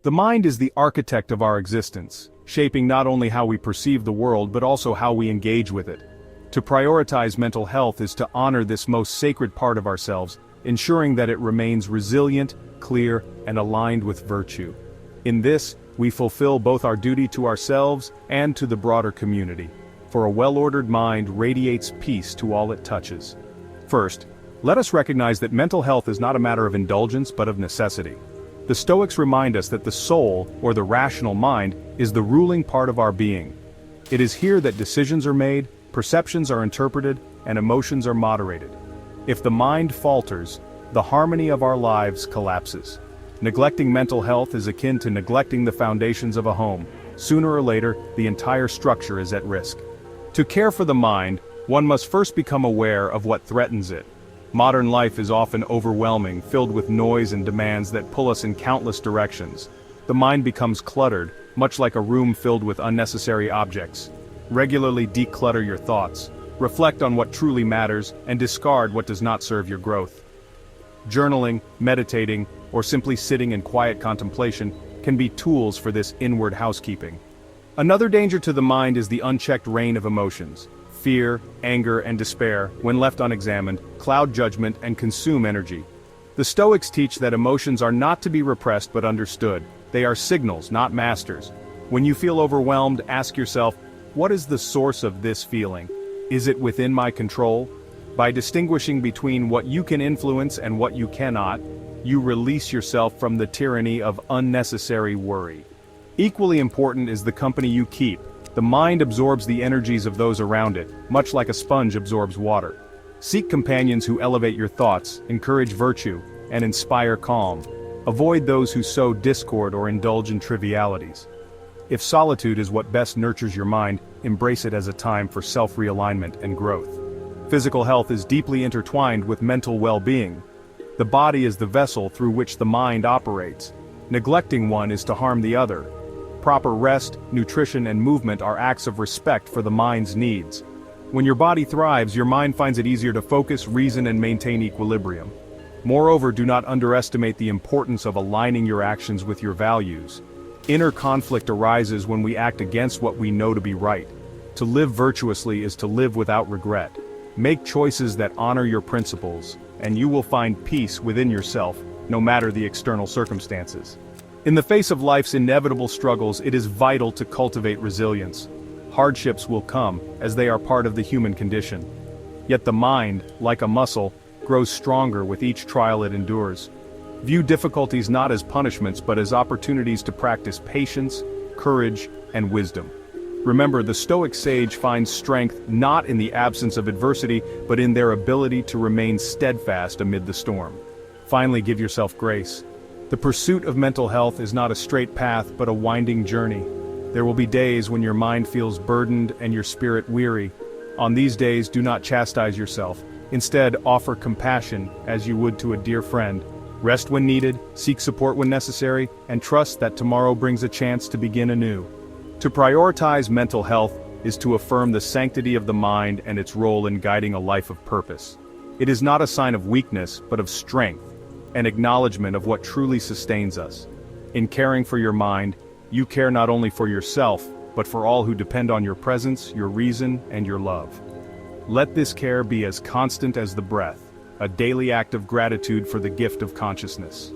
The mind is the architect of our existence, shaping not only how we perceive the world but also how we engage with it. To prioritize mental health is to honor this most sacred part of ourselves, ensuring that it remains resilient, clear, and aligned with virtue. In this, we fulfill both our duty to ourselves and to the broader community, for a well-ordered mind radiates peace to all it touches. First, let us recognize that mental health is not a matter of indulgence but of necessity. The Stoics remind us that the soul, or the rational mind, is the ruling part of our being. It is here that decisions are made, perceptions are interpreted, and emotions are moderated. If the mind falters, the harmony of our lives collapses. Neglecting mental health is akin to neglecting the foundations of a home. Sooner or later, the entire structure is at risk. To care for the mind, one must first become aware of what threatens it. Modern life is often overwhelming, filled with noise and demands that pull us in countless directions. The mind becomes cluttered, much like a room filled with unnecessary objects. Regularly declutter your thoughts, reflect on what truly matters, and discard what does not serve your growth. Journaling, meditating, or simply sitting in quiet contemplation can be tools for this inward housekeeping. Another danger to the mind is the unchecked reign of emotions. Fear, anger, and despair, when left unexamined, cloud judgment and consume energy. The Stoics teach that emotions are not to be repressed but understood. They are signals, not masters. When you feel overwhelmed, ask yourself, what is the source of this feeling? Is it within my control? By distinguishing between what you can influence and what you cannot, you release yourself from the tyranny of unnecessary worry. Equally important is the company you keep. The mind absorbs the energies of those around it, much like a sponge absorbs water. Seek companions who elevate your thoughts, encourage virtue, and inspire calm. Avoid those who sow discord or indulge in trivialities. If solitude is what best nurtures your mind, embrace it as a time for self-realignment and growth. Physical health is deeply intertwined with mental well-being. The body is the vessel through which the mind operates. Neglecting one is to harm the other. Proper rest, nutrition, and movement are acts of respect for the mind's needs. When your body thrives, your mind finds it easier to focus, reason, and maintain equilibrium. Moreover, do not underestimate the importance of aligning your actions with your values. Inner conflict arises when we act against what we know to be right. To live virtuously is to live without regret. Make choices that honor your principles, and you will find peace within yourself, no matter the external circumstances. In the face of life's inevitable struggles, it is vital to cultivate resilience. Hardships will come, as they are part of the human condition. Yet the mind, like a muscle, grows stronger with each trial it endures. View difficulties not as punishments but as opportunities to practice patience, courage, and wisdom. Remember, the Stoic sage finds strength not in the absence of adversity, but in their ability to remain steadfast amid the storm. Finally, give yourself grace. The pursuit of mental health is not a straight path but a winding journey. There will be days when your mind feels burdened and your spirit weary. On these days, do not chastise yourself. Instead, offer compassion as you would to a dear friend. Rest when needed, seek support when necessary, and trust that tomorrow brings a chance to begin anew. To prioritize mental health is to affirm the sanctity of the mind and its role in guiding a life of purpose. It is not a sign of weakness but of strength, an acknowledgement of what truly sustains us. In caring for your mind, you care not only for yourself, but for all who depend on your presence, your reason, and your love. Let this care be as constant as the breath, a daily act of gratitude for the gift of consciousness.